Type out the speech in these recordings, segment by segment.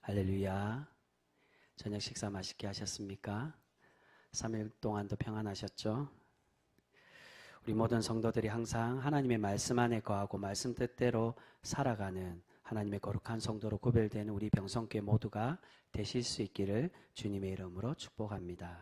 할렐루야. 저녁 식사 맛있게 하셨습니까? 3일 동안도 평안하셨죠? 우리 모든 성도들이 항상 하나님의 말씀 안에 거하고 말씀 뜻대로 살아가는 하나님의 거룩한 성도로 구별되는 우리 병성교회 모두가 되실 수 있기를 주님의 이름으로 축복합니다.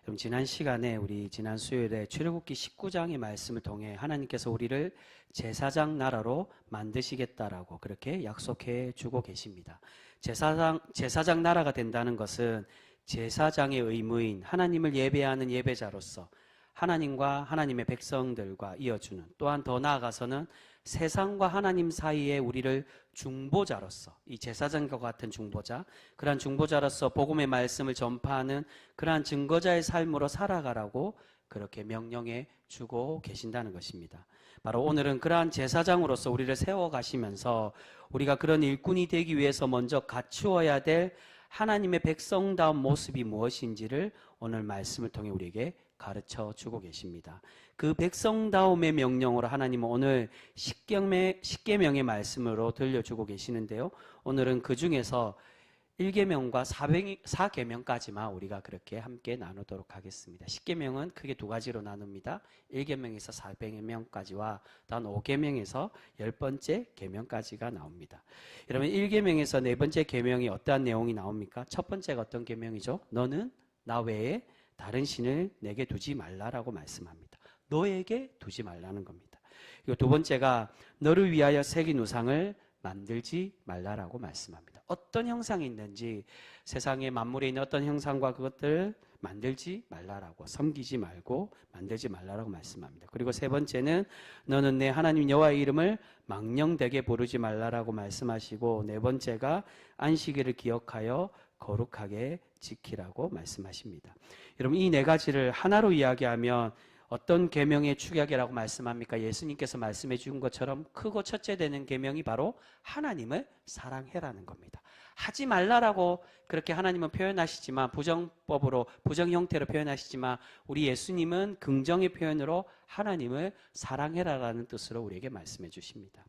여러분, 지난 시간에 우리 지난 수요일에 출애굽기 19장의 말씀을 통해 하나님께서 우리를 제사장 나라로 만드시겠다라고 그렇게 약속해 주고 계십니다. 제사장 나라가 된다는 것은 제사장의 의무인 하나님을 예배하는 예배자로서 하나님과 하나님의 백성들과 이어주는, 또한 더 나아가서는 세상과 하나님 사이에 우리를 중보자로서, 이 제사장과 같은 중보자, 그러한 중보자로서 복음의 말씀을 전파하는 그러한 증거자의 삶으로 살아가라고 그렇게 명령해 주고 계신다는 것입니다. 바로 오늘은 그러한 제사장으로서 우리를 세워가시면서 우리가 그런 일꾼이 되기 위해서 먼저 갖추어야 될 하나님의 백성다운 모습이 무엇인지를 오늘 말씀을 통해 우리에게 가르쳐 주고 계십니다. 그 백성다움의 명령으로 하나님은 오늘 십계명의 말씀으로 들려주고 계시는데요. 오늘은 그 중에서 1계명과 4계명까지만 우리가 그렇게 함께 나누도록 하겠습니다. 10계명은 크게 두 가지로 나눕니다. 1계명에서 4계명까지와 단 5계명에서 10번째 계명까지가 나옵니다. 여러분, 1계명에서 네 번째 계명이 어떠한 내용이 나옵니까? 첫 번째가 어떤 계명이죠? 너는 나 외에 다른 신을 내게 두지 말라라고 말씀합니다. 너에게 두지 말라는 겁니다. 그리고 두 번째가 너를 위하여 새긴 우상을 만들지 말라라고 말씀합니다. 어떤 형상이 있는지 세상의 만물에 있는 어떤 형상과 그것들을 만들지 말라라고, 섬기지 말고 만들지 말라라고 말씀합니다. 그리고 세 번째는 너는 내 하나님 여호와의 이름을 망령되게 부르지 말라라고 말씀하시고, 네 번째가 안식일을 기억하여 거룩하게 지키라고 말씀하십니다. 여러분, 이 네 가지를 하나로 이야기하면 어떤 계명의 축약이라고 말씀합니까? 예수님께서 말씀해 준 것처럼 크고 첫째 되는 계명이 바로 하나님을 사랑해라는 겁니다. 하지 말라라고 그렇게 하나님은 표현하시지만, 부정법으로, 부정 형태로 표현하시지만, 우리 예수님은 긍정의 표현으로 하나님을 사랑해라라는 뜻으로 우리에게 말씀해 주십니다.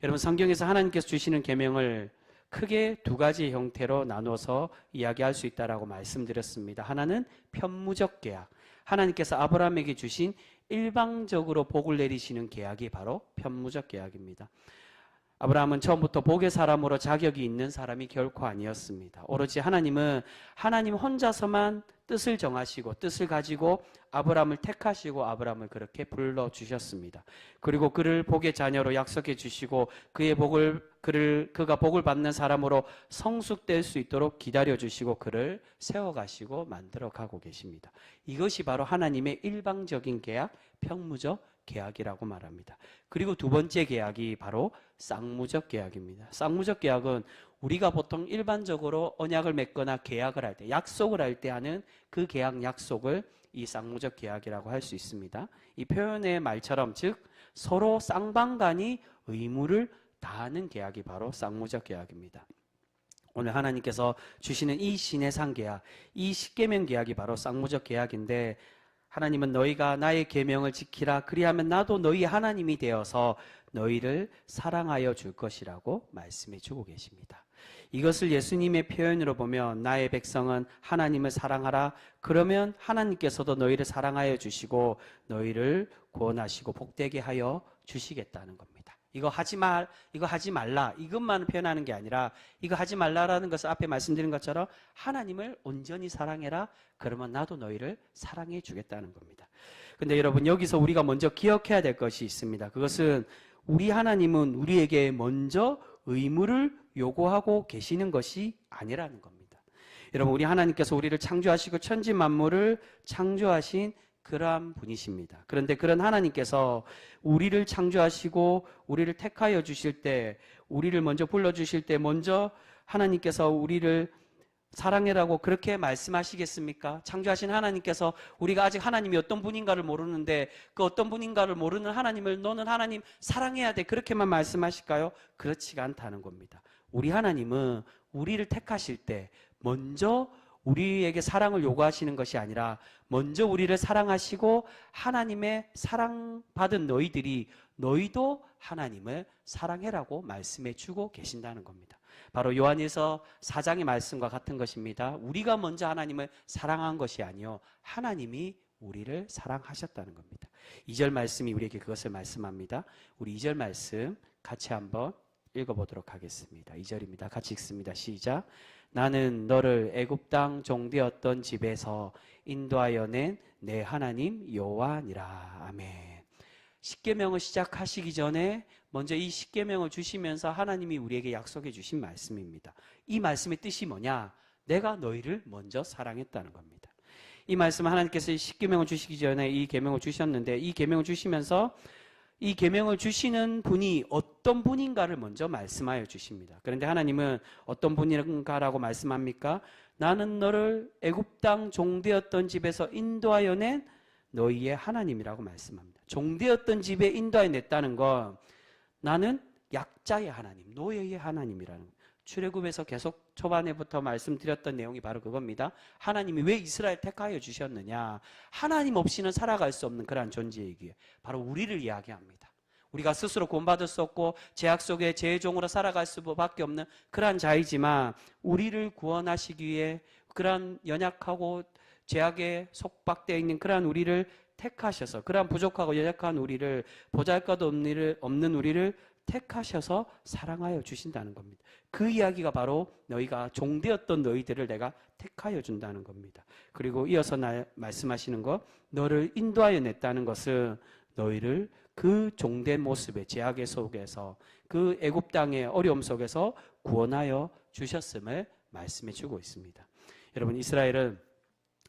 여러분, 성경에서 하나님께서 주시는 계명을 크게 두 가지 형태로 나눠서 이야기할 수 있다라고 말씀드렸습니다. 하나는 편무적 계약, 하나님께서 아브라함에게 주신 일방적으로 복을 내리시는 계약이 바로 편무적 계약입니다. 아브라함은 처음부터 복의 사람으로 자격이 있는 사람이 결코 아니었습니다. 오로지 하나님은 하나님 혼자서만 뜻을 정하시고 뜻을 가지고 아브라함을 택하시고 아브라함을 그렇게 불러주셨습니다. 그리고 그를 복의 자녀로 약속해 주시고 그가 복을 받는 사람으로 성숙될 수 있도록 기다려 주시고 그를 세워가시고 만들어 가고 계십니다. 이것이 바로 하나님의 일방적인 계약, 편무적 계약이라고 말합니다. 그리고 두 번째 계약이 바로 쌍무적 계약입니다. 쌍무적 계약은 우리가 보통 일반적으로 언약을 맺거나 계약을 할 때, 약속을 할 때 하는 그 계약 약속을 이 쌍무적 계약이라고 할 수 있습니다. 이 표현의 말처럼, 즉 서로 쌍방간이 의무를 다하는 계약이 바로 쌍무적 계약입니다. 오늘 하나님께서 주시는 이 시내산 계약, 이 십계명 계약이 바로 쌍무적 계약인데, 하나님은 너희가 나의 계명을 지키라, 그리하면 나도 너희 하나님이 되어서 너희를 사랑하여 줄 것이라고 말씀해 주고 계십니다. 이것을 예수님의 표현으로 보면, 나의 백성은 하나님을 사랑하라, 그러면 하나님께서도 너희를 사랑하여 주시고 너희를 구원하시고 복되게 하여 주시겠다는 겁니다. 이거 하지 말라, 이것만 표현하는 게 아니라, 이거 하지 말라라는 것을 앞에 말씀드린 것처럼 하나님을 온전히 사랑해라, 그러면 나도 너희를 사랑해 주겠다는 겁니다. 근데 여러분, 여기서 우리가 먼저 기억해야 될 것이 있습니다. 그것은 우리 하나님은 우리에게 먼저 의무를 요구하고 계시는 것이 아니라는 겁니다. 여러분, 우리 하나님께서 우리를 창조하시고 천지 만물을 창조하신 그러한 분이십니다. 그런데 그런 하나님께서 우리를 창조하시고 우리를 택하여 주실 때, 우리를 먼저 불러주실 때 먼저 하나님께서 우리를 사랑해라고 그렇게 말씀하시겠습니까? 창조하신 하나님께서 우리가 아직 하나님이 어떤 분인가를 모르는데 그 어떤 분인가를 모르는 하나님을 너는 하나님 사랑해야 돼, 그렇게만 말씀하실까요? 그렇지가 않다는 겁니다. 우리 하나님은 우리를 택하실 때 먼저 우리에게 사랑을 요구하시는 것이 아니라 먼저 우리를 사랑하시고 하나님의 사랑받은 너희도 하나님을 사랑해라고 말씀해 주고 계신다는 겁니다. 바로 요한일서 4장의 말씀과 같은 것입니다. 우리가 먼저 하나님을 사랑한 것이 아니요 하나님이 우리를 사랑하셨다는 겁니다. 2절 말씀이 우리에게 그것을 말씀합니다. 우리 2절 말씀 같이 한번 읽어보도록 하겠습니다. 2절입니다. 같이 읽습니다. 시작. 나는 너를 애굽 땅 종되었던 집에서 인도하여 낸 내 하나님 여호와니라. 아멘. 십계명을 시작하시기 전에 먼저 이 십계명을 주시면서 하나님이 우리에게 약속해 주신 말씀입니다. 이 말씀의 뜻이 뭐냐? 내가 너희를 먼저 사랑했다는 겁니다. 이 말씀은 하나님께서 이 십계명을 주시기 전에 이 계명을 주셨는데, 이 계명을 주시면서 이 계명을 주시는 분이 어떤 분인가를 먼저 말씀하여 주십니다. 그런데 하나님은 어떤 분인가라고 말씀합니까? 나는 너를 애굽 땅 종되었던 집에서 인도하여 낸 너희의 하나님이라고 말씀합니다. 종되었던 집에 인도하여 냈다는 건 나는 약자의 하나님, 노예의 하나님이라는 거예요. 출애굽에서 계속 초반에부터 말씀드렸던 내용이 바로 그겁니다. 하나님이 왜 이스라엘 택하여 주셨느냐? 하나님 없이는 살아갈 수 없는 그러한 존재이기에 바로 우리를 이야기합니다. 우리가 스스로 구원받을 수 없고 죄악 속에 죄의 종으로 살아갈 수밖에 없는 그러한 자이지만 우리를 구원하시기 위해 그러한 연약하고 죄악에 속박되어 있는 그러한 우리를 택하셔서, 그러한 부족하고 연약한 우리를, 보잘것없는 우리를 택하셔서 사랑하여 주신다는 겁니다. 그 이야기가 바로 너희가 종되었던 너희들을 내가 택하여 준다는 겁니다. 그리고 이어서 말씀하시는 것, 너를 인도하여 냈다는 것은 너희를 그 종된 모습의 죄악의 속에서, 그 애굽 땅의 어려움 속에서 구원하여 주셨음을 말씀해 주고 있습니다. 여러분, 이스라엘은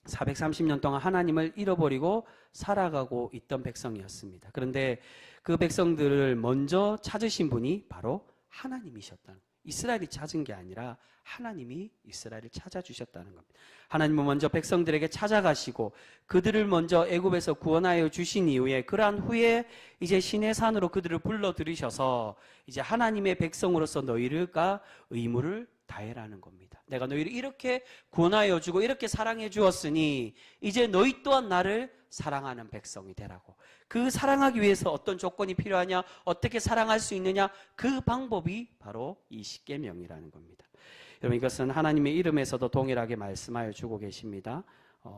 430년 동안 하나님을 잃어버리고 살아가고 있던 백성이었습니다. 그런데 그 백성들을 먼저 찾으신 분이 바로 하나님이셨다는 거예요. 이스라엘이 찾은 게 아니라 하나님이 이스라엘을 찾아주셨다는 겁니다. 하나님은 먼저 백성들에게 찾아가시고 그들을 먼저 애굽에서 구원하여 주신 이후에, 그러한 후에 이제 시내산으로 그들을 불러들이셔서 이제 하나님의 백성으로서 너희가 의무를 다해라는 겁니다. 내가 너희를 이렇게 구원하여 주고 이렇게 사랑해 주었으니 이제 너희 또한 나를 사랑하는 백성이 되라고. 그 사랑하기 위해서 어떤 조건이 필요하냐, 어떻게 사랑할 수 있느냐, 그 방법이 바로 이 십계명이라는 겁니다. 여러분, 이것은 하나님의 이름에서도 동일하게 말씀하여 주고 계십니다.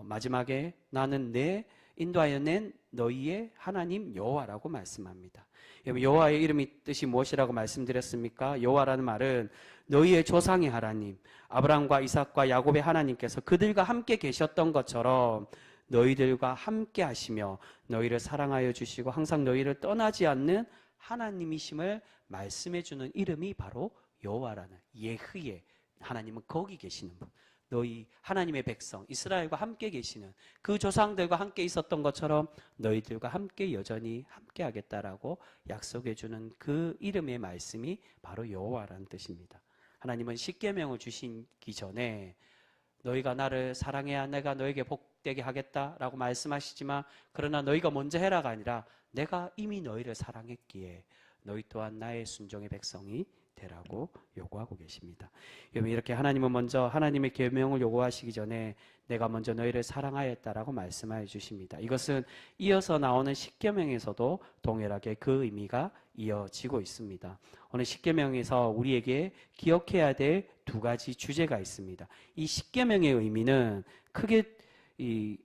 마지막에 나는 내 인도하여 낸 너희의 하나님 여호와라고 말씀합니다. 여러분, 여호와의 이름이 뜻이 무엇이라고 말씀드렸습니까? 여호와라는 말은 너희의 조상의 하나님, 아브라함과 이삭과 야곱의 하나님께서 그들과 함께 계셨던 것처럼 너희들과 함께 하시며 너희를 사랑하여 주시고 항상 너희를 떠나지 않는 하나님이심을 말씀해 주는 이름이 바로 여호와라는, 예흐예, 하나님은 거기 계시는 분, 너희 하나님의 백성 이스라엘과 함께 계시는, 그 조상들과 함께 있었던 것처럼 너희들과 함께 여전히 함께 하겠다라고 약속해 주는 그 이름의 말씀이 바로 여호와라는 뜻입니다. 하나님은 십계명을 주시기 전에 너희가 나를 사랑해야 내가 너에게 복되게 하겠다라고 말씀하시지만, 그러나 너희가 먼저 해라가 아니라 내가 이미 너희를 사랑했기에 너희 또한 나의 순종의 백성이 되라고 요구하고 계십니다. 여러분, 이렇게 하나님은 먼저 하나님의 계명을 요구하시기 전에 내가 먼저 너희를 사랑하였다라고 말씀하여 주십니다. 이것은 이어서 나오는 십계명에서도 동일하게 그 의미가 이어지고 있습니다. 오늘 십계명에서 우리에게 기억해야 될 두 가지 주제가 있습니다. 이 십계명의 의미는 크게 이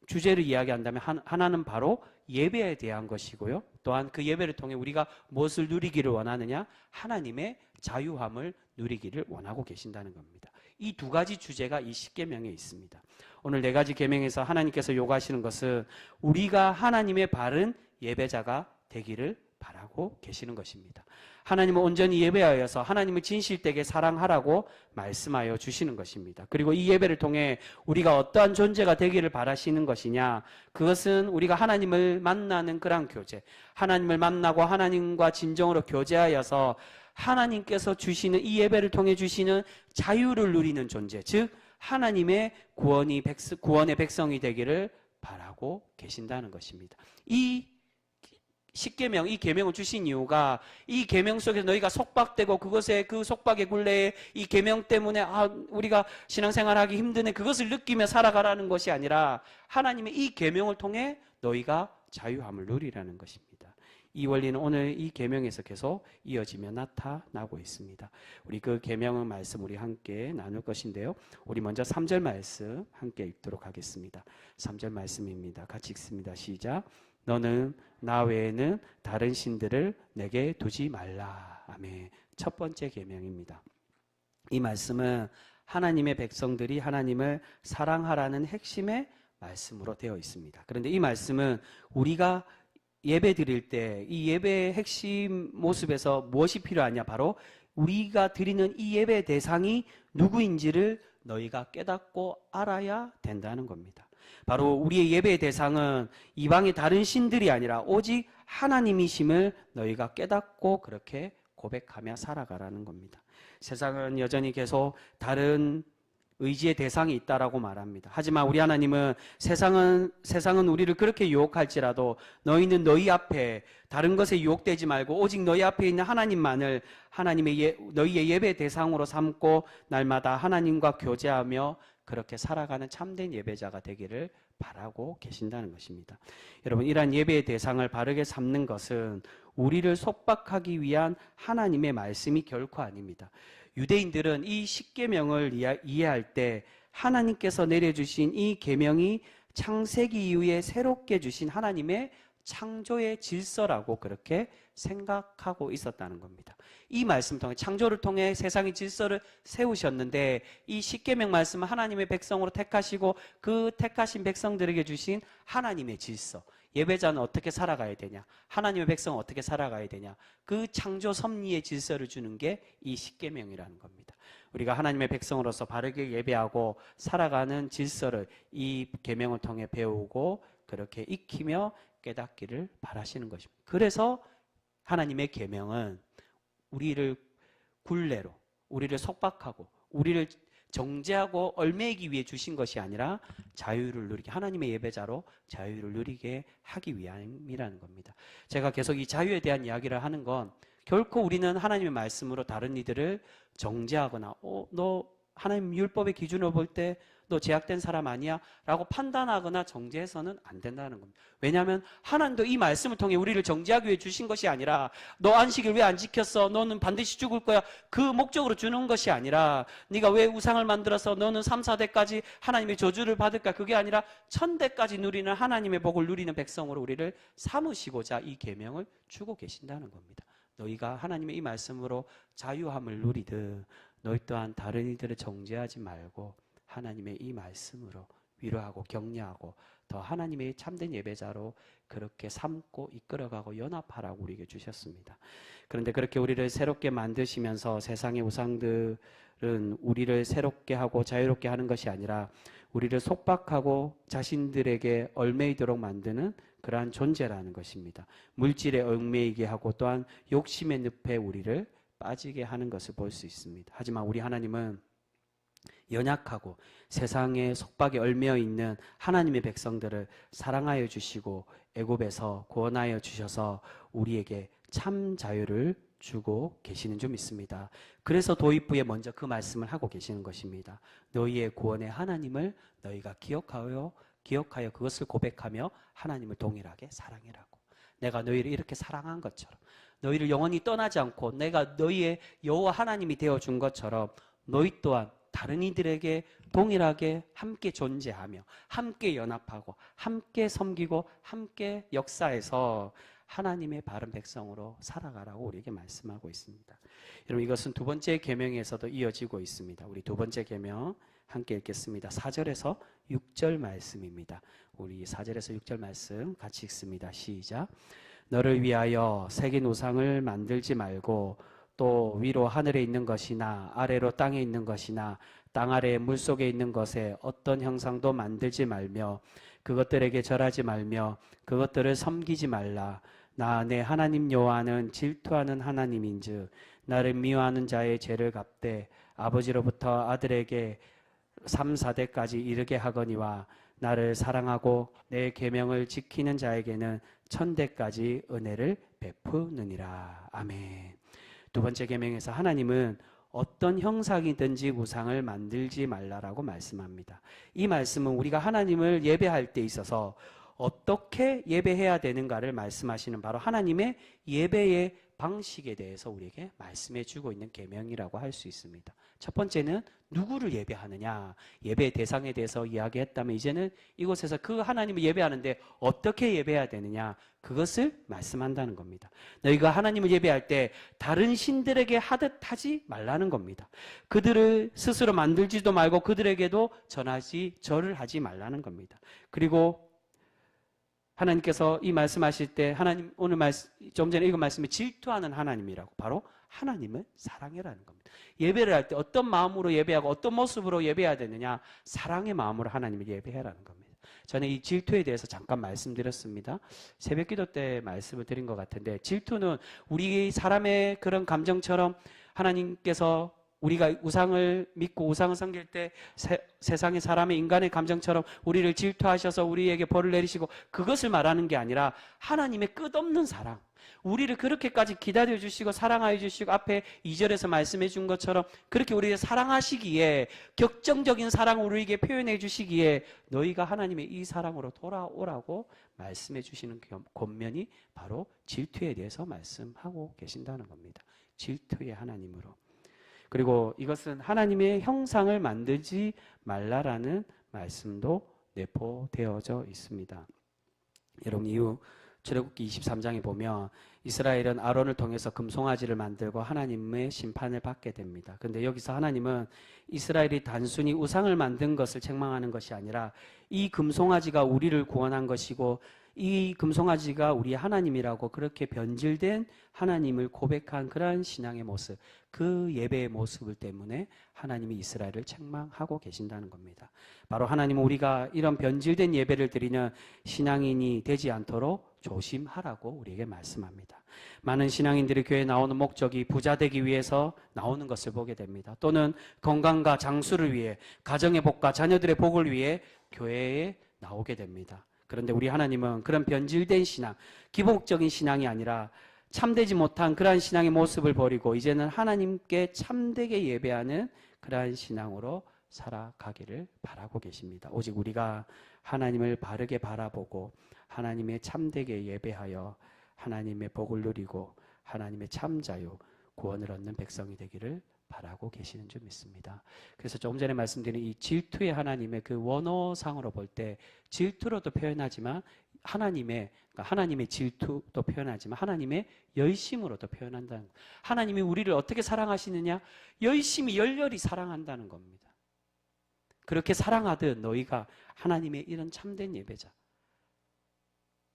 주제를 이야기한다면 하나는 바로 예배에 대한 것이고요. 또한 그 예배를 통해 우리가 무엇을 누리기를 원하느냐? 하나님의 자유함을 누리기를 원하고 계신다는 겁니다. 이 두 가지 주제가 이 십계명에 있습니다. 오늘 네 가지 계명에서 하나님께서 요구하시는 것은 우리가 하나님의 바른 예배자가 되기를 바라고 계시는 것입니다. 하나님은 온전히 예배하여서 하나님을 진실되게 사랑하라고 말씀하여 주시는 것입니다. 그리고 이 예배를 통해 우리가 어떠한 존재가 되기를 바라시는 것이냐, 그것은 우리가 하나님을 만나는 그런 교제, 하나님을 만나고 하나님과 진정으로 교제하여서 하나님께서 주시는 이 예배를 통해 주시는 자유를 누리는 존재, 즉 하나님의 구원의 백성이 되기를 바라고 계신다는 것입니다. 이 십계명, 이 계명을 주신 이유가 이 계명 속에서 너희가 속박되고 그것에 그 속박의 굴레에 이 계명 때문에 우리가 신앙생활하기 힘드네, 그것을 느끼며 살아가라는 것이 아니라 하나님의 이 계명을 통해 너희가 자유함을 누리라는 것입니다. 이 원리는 오늘 이 계명에서 계속 이어지며 나타나고 있습니다. 우리 그 계명의 말씀 우리 함께 나눌 것인데요. 우리 먼저 3절 말씀 함께 읽도록 하겠습니다. 3절 말씀입니다. 같이 읽습니다. 시작. 너는 나 외에는 다른 신들을 내게 두지 말라. 아멘. 첫 번째 계명입니다. 이 말씀은 하나님의 백성들이 하나님을 사랑하라는 핵심의 말씀으로 되어 있습니다. 그런데 이 말씀은 우리가 예배 드릴 때 이 예배의 핵심 모습에서 무엇이 필요하냐? 바로 우리가 드리는 이 예배 대상이 누구인지를 너희가 깨닫고 알아야 된다는 겁니다. 바로 우리의 예배의 대상은 이방의 다른 신들이 아니라 오직 하나님이심을 너희가 깨닫고 그렇게 고백하며 살아가라는 겁니다. 세상은 여전히 계속 다른 의지의 대상이 있다라고 말합니다. 하지만 우리 하나님은 세상은 우리를 그렇게 유혹할지라도 너희는 너희 앞에 다른 것에 유혹되지 말고 오직 너희 앞에 있는 하나님만을 너희의 예배 대상으로 삼고 날마다 하나님과 교제하며 그렇게 살아가는 참된 예배자가 되기를 바라고 계신다는 것입니다. 여러분, 이러한 예배의 대상을 바르게 삼는 것은 우리를 속박하기 위한 하나님의 말씀이 결코 아닙니다. 유대인들은 이 십계명을 이해할 때 하나님께서 내려주신 이 계명이 창세기 이후에 새롭게 주신 하나님의 창조의 질서라고 그렇게 생각하고 있었다는 겁니다. 이 말씀 통해 창조를 통해 세상의 질서를 세우셨는데 이 십계명 말씀은 하나님의 백성으로 택하시고 그 택하신 백성들에게 주신 하나님의 질서, 예배자는 어떻게 살아가야 되냐, 하나님의 백성은 어떻게 살아가야 되냐, 그 창조 섭리의 질서를 주는 게 이 십계명이라는 겁니다. 우리가 하나님의 백성으로서 바르게 예배하고 살아가는 질서를 이 계명을 통해 배우고 그렇게 익히며 깨닫기를 바라시는 것입니다. 그래서 하나님의 계명은 우리를 굴레로, 우리를 속박하고 우리를 정죄하고 얽매이기 위해 주신 것이 아니라 자유를 누리게, 하나님의 예배자로 자유를 누리게 하기 위함이라는 겁니다. 제가 계속 이 자유에 대한 이야기를 하는 건 결코 우리는 하나님의 말씀으로 다른 이들을 정죄하거나 너 하나님 율법의 기준으로 볼 때 너 제약된 사람 아니야? 라고 판단하거나 정죄해서는 안 된다는 겁니다. 왜냐하면 하나님도 이 말씀을 통해 우리를 정죄하기 위해 주신 것이 아니라 너 안식일 왜 안 지켰어? 너는 반드시 죽을 거야. 그 목적으로 주는 것이 아니라 네가 왜 우상을 만들어서 너는 3, 4대까지 하나님의 저주를 받을까? 그게 아니라 1000대까지 누리는 하나님의 복을 누리는 백성으로 우리를 삼으시고자 이 계명을 주고 계신다는 겁니다. 너희가 하나님의 이 말씀으로 자유함을 누리듯 너희 또한 다른 이들을 정죄하지 말고 하나님의 이 말씀으로 위로하고 격려하고 더 하나님의 참된 예배자로 그렇게 삼고 이끌어가고 연합하라고 우리에게 주셨습니다. 그런데 그렇게 우리를 새롭게 만드시면서 세상의 우상들은 우리를 새롭게 하고 자유롭게 하는 것이 아니라 우리를 속박하고 자신들에게 얽매이도록 만드는 그러한 존재라는 것입니다. 물질에 얽매이게 하고 또한 욕심의 늪에 우리를 빠지게 하는 것을 볼 수 있습니다. 하지만 우리 하나님은 연약하고 세상의 속박에 얽매여 있는 하나님의 백성들을 사랑하여 주시고 애굽에서 구원하여 주셔서 우리에게 참 자유를 주고 계시는 줄 믿습니다. 그래서 도입부에 먼저 그 말씀을 하고 계시는 것입니다. 너희의 구원의 하나님을 너희가 기억하여 그것을 고백하며 하나님을 동일하게 사랑해라고. 내가 너희를 이렇게 사랑한 것처럼, 너희를 영원히 떠나지 않고 내가 너희의 여호와 하나님이 되어준 것처럼 너희 또한 다른 이들에게 동일하게 함께 존재하며 함께 연합하고 함께 섬기고 함께 역사해서 하나님의 바른 백성으로 살아가라고 우리에게 말씀하고 있습니다. 여러분, 이것은 두 번째 계명에서도 이어지고 있습니다. 우리 두 번째 계명 함께 읽겠습니다. 4절에서 6절 말씀입니다. 우리 4절에서 6절 말씀 같이 읽습니다. 시작. 너를 위하여 새긴 우상을 만들지 말고 또 위로 하늘에 있는 것이나 아래로 땅에 있는 것이나 땅 아래 물속에 있는 것에 어떤 형상도 만들지 말며 그것들에게 절하지 말며 그것들을 섬기지 말라. 나 내 하나님 여호와는 질투하는 하나님인즉 나를 미워하는 자의 죄를 갚되 아버지로부터 아들에게 3, 4대까지 이르게 하거니와 나를 사랑하고 내 계명을 지키는 자에게는 1000대까지 은혜를 베푸느니라. 아멘. 두 번째 계명에서 하나님은 어떤 형상이든지 우상을 만들지 말라라고 말씀합니다. 이 말씀은 우리가 하나님을 예배할 때 있어서 어떻게 예배해야 되는가를 말씀하시는 바로 하나님의 예배의 방식에 대해서 우리에게 말씀해 주고 있는 계명이라고 할 수 있습니다. 첫 번째는 누구를 예배하느냐, 예배의 대상에 대해서 이야기했다면 이제는 이곳에서 그 하나님을 예배하는데 어떻게 예배해야 되느냐, 그것을 말씀한다는 겁니다. 너희가 하나님을 예배할 때 다른 신들에게 하듯 하지 말라는 겁니다. 그들을 스스로 만들지도 말고 그들에게도 절을 하지 말라는 겁니다. 그리고 하나님께서 이 말씀하실 때 하나님 오늘 좀 전에 읽은 말씀에 질투하는 하나님이라고, 바로 하나님을 사랑해라는 겁니다. 예배를 할 때 어떤 마음으로 예배하고 어떤 모습으로 예배해야 되느냐, 사랑의 마음으로 하나님을 예배해라는 겁니다. 저는 이 질투에 대해서 잠깐 말씀드렸습니다. 새벽기도 때 말씀을 드린 것 같은데, 질투는 우리 사람의 그런 감정처럼 하나님께서 우리가 우상을 믿고 우상을 섬길 때 세상의 사람의 인간의 감정처럼 우리를 질투하셔서 우리에게 벌을 내리시고 그것을 말하는 게 아니라 하나님의 끝없는 사랑, 우리를 그렇게까지 기다려 주시고 사랑하여 주시고 앞에 2절에서 말씀해 준 것처럼 그렇게 우리를 사랑하시기에, 격정적인 사랑을 우리에게 표현해 주시기에 너희가 하나님의 이 사랑으로 돌아오라고 말씀해 주시는 권면이 바로 질투에 대해서 말씀하고 계신다는 겁니다. 질투의 하나님으로. 그리고 이것은 하나님의 형상을 만들지 말라라는 말씀도 내포되어져 있습니다. 여러분, 이후 출애굽기 23장에 보면 이스라엘은 아론을 통해서 금송아지를 만들고 하나님의 심판을 받게 됩니다. 그런데 여기서 하나님은 이스라엘이 단순히 우상을 만든 것을 책망하는 것이 아니라 이 금송아지가 우리를 구원한 것이고 이 금송아지가 우리의 하나님이라고 그렇게 변질된 하나님을 고백한 그러한 신앙의 모습, 그 예배의 모습을 때문에 하나님이 이스라엘을 책망하고 계신다는 겁니다. 바로 하나님은 우리가 이런 변질된 예배를 드리는 신앙인이 되지 않도록 조심하라고 우리에게 말씀합니다. 많은 신앙인들이 교회에 나오는 목적이 부자 되기 위해서 나오는 것을 보게 됩니다. 또는 건강과 장수를 위해, 가정의 복과 자녀들의 복을 위해 교회에 나오게 됩니다. 그런데 우리 하나님은 그런 변질된 신앙, 기복적인 신앙이 아니라 참되지 못한 그러한 신앙의 모습을 버리고 이제는 하나님께 참되게 예배하는 그러한 신앙으로 살아가기를 바라고 계십니다. 오직 우리가 하나님을 바르게 바라보고 하나님의 참되게 예배하여 하나님의 복을 누리고 하나님의 참자유, 구원을 얻는 백성이 되기를 바라고 계시는 줄 믿습니다. 그래서 조금 전에 말씀드린 이 질투의 하나님의 그 원어상으로 볼 때 질투로도 표현하지만 하나님의 질투도 표현하지만 하나님의 열심으로도 표현한다는 거예요. 하나님이 우리를 어떻게 사랑하시느냐? 열심히 열렬히 사랑한다는 겁니다. 그렇게 사랑하듯 너희가 하나님의 이런 참된 예배자,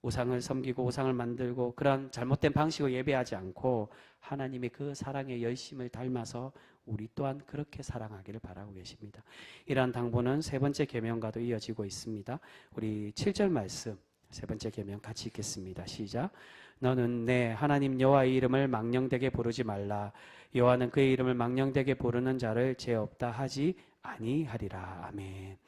우상을 섬기고 우상을 만들고 그런 잘못된 방식으로 예배하지 않고 하나님의 그 사랑의 열심을 닮아서 우리 또한 그렇게 사랑하기를 바라고 계십니다. 이러한 당부는 세 번째 계명과도 이어지고 있습니다. 우리 7절 말씀 세 번째 계명 같이 읽겠습니다. 시작. 너는 내 하나님 여호와의 이름을 망령되게 부르지 말라. 여호와는 그의 이름을 망령되게 부르는 자를 죄 없다 하지 아니하리라. 아멘.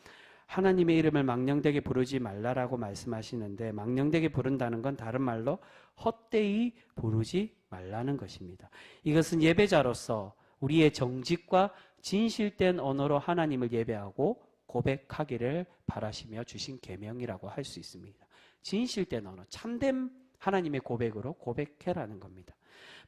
하나님의 이름을 망령되게 부르지 말라라고 말씀하시는데, 망령되게 부른다는 건 다른 말로 헛되이 부르지 말라는 것입니다. 이것은 예배자로서 우리의 정직과 진실된 언어로 하나님을 예배하고 고백하기를 바라시며 주신 계명이라고 할 수 있습니다. 진실된 언어, 참된 하나님의 고백으로 고백해라는 겁니다.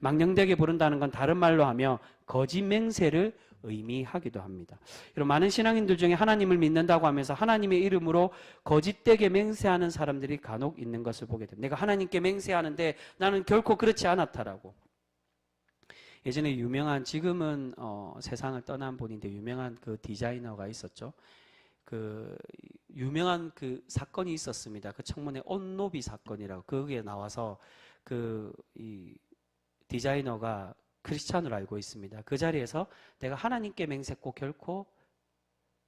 망령되게 부른다는 건 다른 말로 하며 거짓 맹세를 의미하기도 합니다. 여러분, 많은 신앙인들 중에 하나님을 믿는다고 하면서 하나님의 이름으로 거짓되게 맹세하는 사람들이 간혹 있는 것을 보게 됩니다. 내가 하나님께 맹세하는데 나는 결코 그렇지 않았다라고. 예전에 유명한, 지금은 세상을 떠난 분인데 유명한 그 디자이너가 있었죠. 그 유명한 그 사건이 있었습니다. 그 청문회 온노비 사건이라고, 거기에 나와서 이 디자이너가 크리스찬으로 알고 있습니다. 그 자리에서 내가 하나님께 맹세했고 결코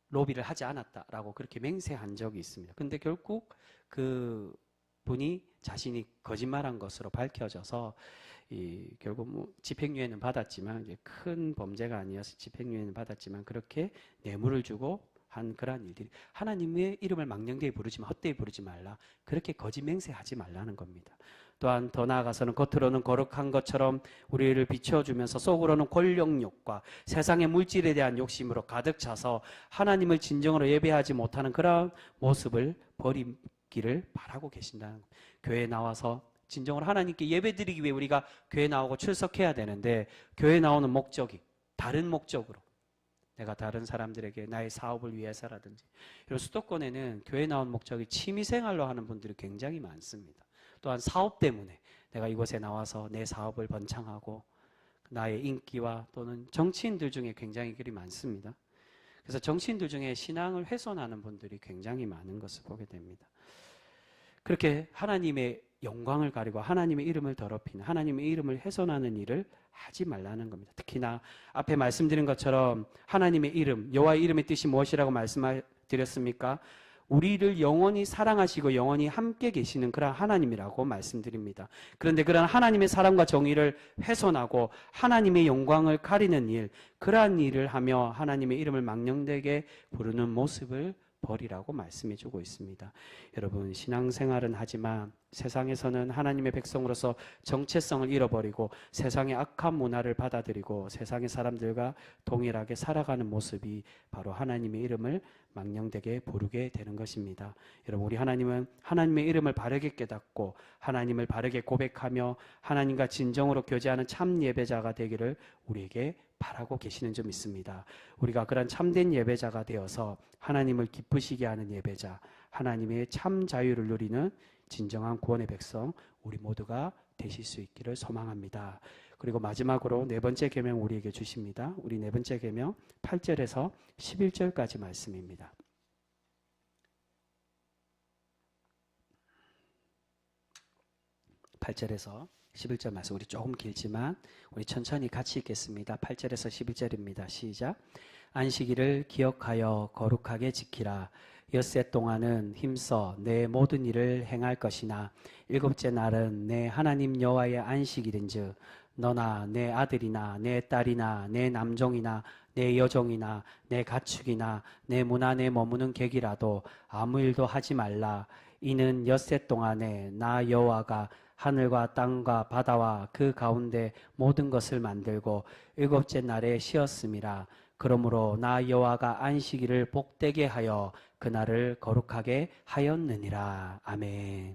로비를 하지 않았다라고 그렇게 맹세한 적이 있습니다. 근데 결국 그 분이 자신이 거짓말한 것으로 밝혀져서 결국 집행유예는 받았지만, 이제 큰 범죄가 아니어서 집행유예는 받았지만 그렇게 뇌물을 주고 한 그러한 일들이, 하나님의 이름을 망령되이 부르지 마, 헛되이 부르지 말라, 그렇게 거짓 맹세하지 말라는 겁니다. 또한 더 나아가서는 겉으로는 거룩한 것처럼 우리를 비춰주면서 속으로는 권력욕과 세상의 물질에 대한 욕심으로 가득 차서 하나님을 진정으로 예배하지 못하는 그런 모습을 있기를 바라고 계신다는 겁니다. 교회에 나와서 진정으로 하나님께 예배드리기 위해 우리가 교회 나오고 출석해야 되는데 교회 나오는 목적이 다른 목적으로 내가 다른 사람들에게 나의 사업을 위해서라든지 이런 수도권에는 교회 나온 목적이 취미생활로 하는 분들이 굉장히 많습니다. 또한 사업 때문에 내가 이곳에 나와서 내 사업을 번창하고 나의 인기와 또는 정치인들 중에 굉장히 그리 많습니다. 그래서 정치인들 중에 신앙을 훼손하는 분들이 굉장히 많은 것을 보게 됩니다. 그렇게 하나님의 영광을 가리고 하나님의 이름을 더럽히는 하나님의 이름을 훼손하는 일을 하지 말라는 겁니다. 특히나 앞에 말씀드린 것처럼 하나님의 이름, 여호와의 이름의 뜻이 무엇이라고 말씀드렸습니까? 우리를 영원히 사랑하시고 영원히 함께 계시는 그런 하나님이라고 말씀드립니다. 그런데 그런 하나님의 사랑과 정의를 훼손하고 하나님의 영광을 가리는 일, 그러한 일을 하며 하나님의 이름을 망령되게 부르는 모습을 버리라고 말씀해 주고 있습니다. 여러분, 신앙생활은 하지만 세상에서는 하나님의 백성으로서 정체성을 잃어버리고 세상의 악한 문화를 받아들이고 세상의 사람들과 동일하게 살아가는 모습이 바로 하나님의 이름을 망령되게 부르게 되는 것입니다. 여러분, 우리 하나님은 하나님의 이름을 바르게 깨닫고 하나님을 바르게 고백하며 하나님과 진정으로 교제하는 참 예배자가 되기를 우리에게 바라고 계시는 점 있습니다. 우리가 그런 참된 예배자가 되어서 하나님을 기쁘시게 하는 예배자, 하나님의 참 자유를 누리는 진정한 구원의 백성 우리 모두가 되실 수 있기를 소망합니다. 그리고 마지막으로 네 번째 계명 우리에게 주십니다. 우리 네 번째 계명 8절에서 11절까지 말씀입니다. 8절에서 11절 말씀, 우리 조금 길지만 우리 천천히 같이 읽겠습니다. 8절에서 11절입니다. 시작. 안식일을 기억하여 거룩하게 지키라. 엿새 동안은 힘써 내 모든 일을 행할 것이나 일곱째 날은 내 하나님 여호와의 안식일인즉 너나 내 아들이나 내 딸이나 내 남종이나 내 여종이나 내 가축이나 내 문 안에 머무는 객이라도 아무 일도 하지 말라. 이는 엿새 동안에 나 여호와가 하늘과 땅과 바다와 그 가운데 모든 것을 만들고 일곱째 날에 쉬었음이라. 그러므로 나 여호와가 안식일을 복되게 하여 그날을 거룩하게 하였느니라. 아멘.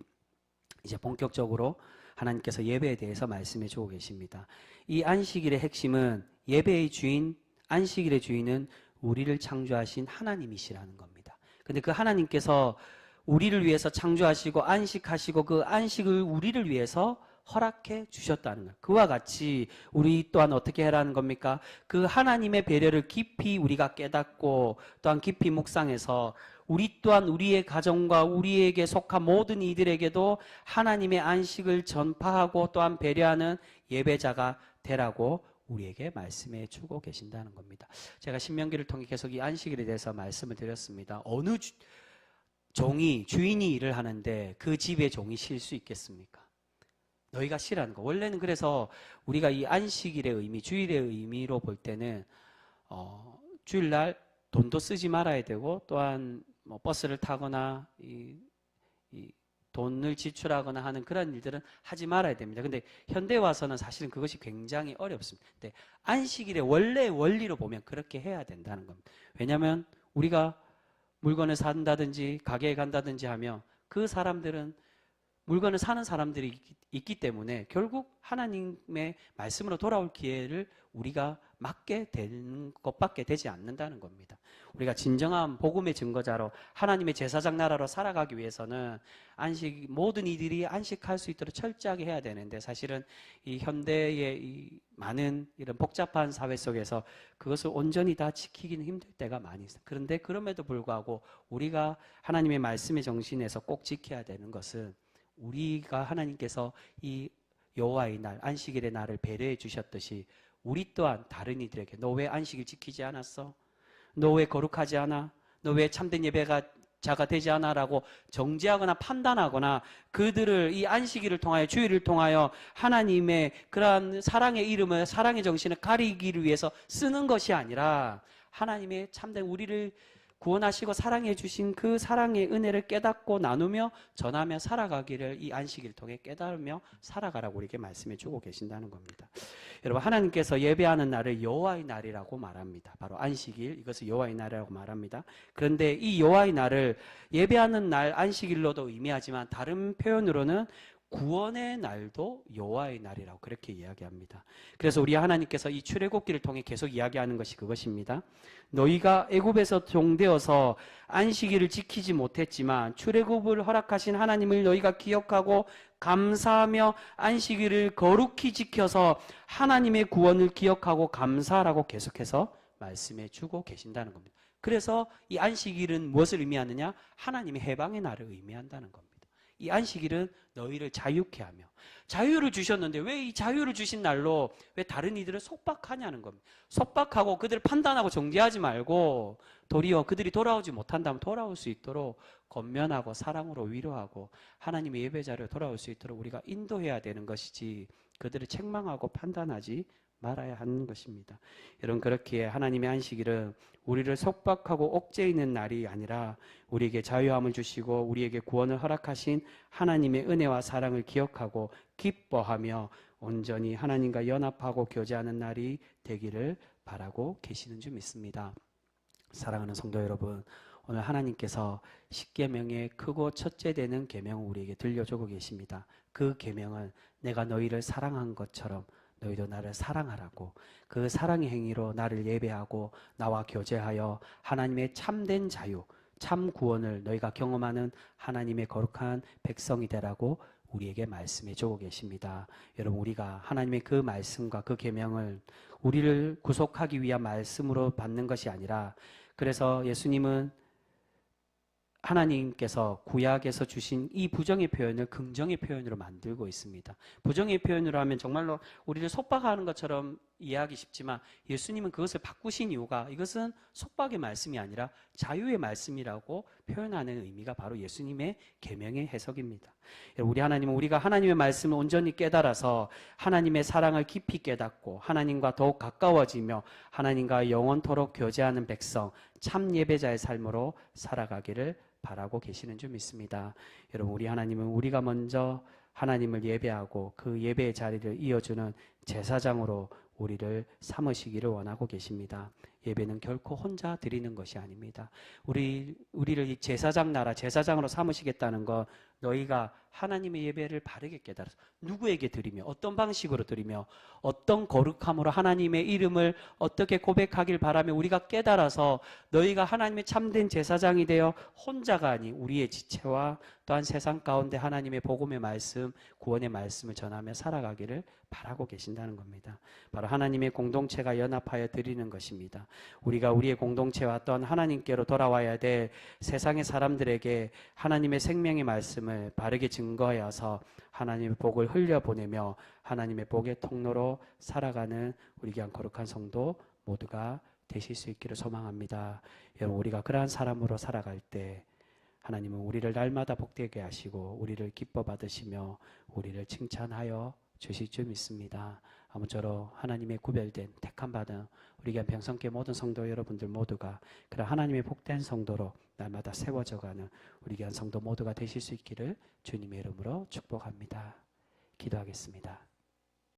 이제 본격적으로 하나님께서 예배에 대해서 말씀해 주고 계십니다. 이 안식일의 핵심은 예배의 주인, 안식일의 주인은 우리를 창조하신 하나님이시라는 겁니다. 근데 그 하나님께서 우리를 위해서 창조하시고 안식하시고 그 안식을 우리를 위해서 허락해 주셨다는 거예요. 그와 같이 우리 또한 어떻게 해라는 겁니까? 그 하나님의 배려를 깊이 우리가 깨닫고 또한 깊이 묵상해서 우리 또한 우리의 가정과 우리에게 속한 모든 이들에게도 하나님의 안식을 전파하고 또한 배려하는 예배자가 되라고 우리에게 말씀해 주고 계신다는 겁니다. 제가 신명기를 통해 계속 이 안식일에 대해서 말씀을 드렸습니다. 어느 종이, 주인이 일을 하는데 그 집의 종이 쉴 수 있겠습니까? 너희가 쉬라는 거. 원래는 그래서 우리가 이 안식일의 의미, 주일의 의미로 볼 때는 주일날 돈도 쓰지 말아야 되고 또한 뭐 버스를 타거나 이 돈을 지출하거나 하는 그런 일들은 하지 말아야 됩니다. 근데 현대에 와서는 사실은 그것이 굉장히 어렵습니다. 근데 안식일의 원래 원리로 보면 그렇게 해야 된다는 겁니다. 왜냐하면 우리가 물건을 산다든지 가게에 간다든지 하면 그 사람들은 물건을 사는 사람들이 있기 때문에 결국 하나님의 말씀으로 돌아올 기회를 우리가 맞게 되는 것밖에 되지 않는다는 겁니다. 우리가 진정한 복음의 증거자로 하나님의 제사장 나라로 살아가기 위해서는 모든 이들이 안식할 수 있도록 철저하게 해야 되는데 사실은 이 현대의 이 많은 이런 복잡한 사회 속에서 그것을 온전히 다 지키기는 힘들 때가 많이 있어요. 그런데 그럼에도 불구하고 우리가 하나님의 말씀의 정신에서 꼭 지켜야 되는 것은 우리가 하나님께서 이 여호와의 날, 안식일의 날을 배려해 주셨듯이 우리 또한 다른 이들에게 너 왜 안식일 지키지 않았어? 너 왜 거룩하지 않아? 너 왜 참된 예배자가 되지 않아? 라고 정죄하거나 판단하거나 그들을 이 안식일을 통하여 주일을 통하여 하나님의 그러한 사랑의 이름을 사랑의 정신을 가리기를 위해서 쓰는 것이 아니라 하나님의 참된 우리를 구원하시고 사랑해 주신 그 사랑의 은혜를 깨닫고 나누며 전하며 살아가기를 이 안식일을 통해 깨달으며 살아가라고 우리에게 말씀해 주고 계신다는 겁니다. 여러분, 하나님께서 예배하는 날을 여호와의 날이라고 말합니다. 바로 안식일, 이것을 여호와의 날이라고 말합니다. 그런데 이 여호와의 날을 예배하는 날 안식일로도 의미하지만 다른 표현으로는 구원의 날도 여호와의 날이라고 그렇게 이야기합니다. 그래서 우리 하나님께서 이 출애굽기를 통해 계속 이야기하는 것이 그것입니다. 너희가 애굽에서 종되어서 안식일을 지키지 못했지만 출애굽을 허락하신 하나님을 너희가 기억하고 감사하며 안식일을 거룩히 지켜서 하나님의 구원을 기억하고 감사하라고 계속해서 말씀해 주고 계신다는 겁니다. 그래서 이 안식일은 무엇을 의미하느냐? 하나님의 해방의 날을 의미한다는 겁니다. 이 안식일은 너희를 자유케 하며, 자유를 주셨는데 왜 이 자유를 주신 날로 왜 다른 이들을 속박하냐는 겁니다. 속박하고 그들을 판단하고 정죄하지 말고 도리어 그들이 돌아오지 못한다면 돌아올 수 있도록 권면하고 사랑으로 위로하고 하나님의 예배자로 돌아올 수 있도록 우리가 인도해야 되는 것이지, 그들을 책망하고 판단하지 말아야 하는 것입니다. 여러분, 그렇기에 하나님의 안식일은 우리를 속박하고 옥죄이는 날이 아니라 우리에게 자유함을 주시고 우리에게 구원을 허락하신 하나님의 은혜와 사랑을 기억하고 기뻐하며 온전히 하나님과 연합하고 교제하는 날이 되기를 바라고 계시는 줄 믿습니다. 사랑하는 성도 여러분, 오늘 하나님께서 십계명의 크고 첫째 되는 계명을 우리에게 들려주고 계십니다. 그 계명은 내가 너희를 사랑한 것처럼 너희도 나를 사랑하라고, 그 사랑의 행위로 나를 예배하고 나와 교제하여 하나님의 참된 자유, 참 구원을 너희가 경험하는 하나님의 거룩한 백성이 되라고 우리에게 말씀해 주고 계십니다. 여러분, 우리가 하나님의 그 말씀과 그 계명을 우리를 구속하기 위한 말씀으로 받는 것이 아니라, 그래서 예수님은 하나님께서 구약에서 주신 이 부정의 표현을 긍정의 표현으로 만들고 있습니다. 부정의 표현으로 하면 정말로 우리를 속박하는 것처럼 이해하기 쉽지만 예수님은 그것을 바꾸신 이유가 이것은 속박의 말씀이 아니라 자유의 말씀이라고 표현하는 의미가 바로 예수님의 계명의 해석입니다. 우리 하나님은 우리가 하나님의 말씀을 온전히 깨달아서 하나님의 사랑을 깊이 깨닫고 하나님과 더욱 가까워지며 하나님과 영원토록 교제하는 백성, 참 예배자의 삶으로 살아가기를 바라고 계시는 줄 믿습니다. 여러분, 우리 하나님은 우리가 먼저 하나님을 예배하고 그 예배의 자리를 이어주는 제사장으로 우리를 삼으시기를 원하고 계십니다. 예배는 결코 혼자 드리는 것이 아닙니다. 우리를 이 제사장 나라, 제사장으로 삼으시겠다는 건 너희가 하나님의 예배를 바르게 깨달아서 누구에게 드리며 어떤 방식으로 드리며 어떤 거룩함으로 하나님의 이름을 어떻게 고백하길 바라며 우리가 깨달아서 너희가 하나님의 참된 제사장이 되어 혼자가 아닌 우리의 지체와 또한 세상 가운데 하나님의 복음의 말씀, 구원의 말씀을 전하며 살아가기를 바라고 계신다는 겁니다. 바로 하나님의 공동체가 연합하여 드리는 것입니다. 우리가 우리의 공동체와 또한 하나님께로 돌아와야 될 세상의 사람들에게 하나님의 생명의 말씀을 바르게 증거하여서 하나님의 복을 흘려보내며 하나님의 복의 통로로 살아가는 우리 귀한 거룩한 성도 모두가 되실 수 있기를 소망합니다. 여러분, 우리가 그러한 사람으로 살아갈 때 하나님은 우리를 날마다 복되게 하시고 우리를 기뻐 받으시며 우리를 칭찬하여 주실 줄 믿습니다. 아무쪼록 하나님의 구별된 택함 받은 우리 귀한 평성교회 모든 성도 여러분들 모두가 그런 하나님의 복된 성도로 날마다 세워져가는 우리 귀한 성도 모두가 되실 수 있기를 주님의 이름으로 축복합니다. 기도하겠습니다.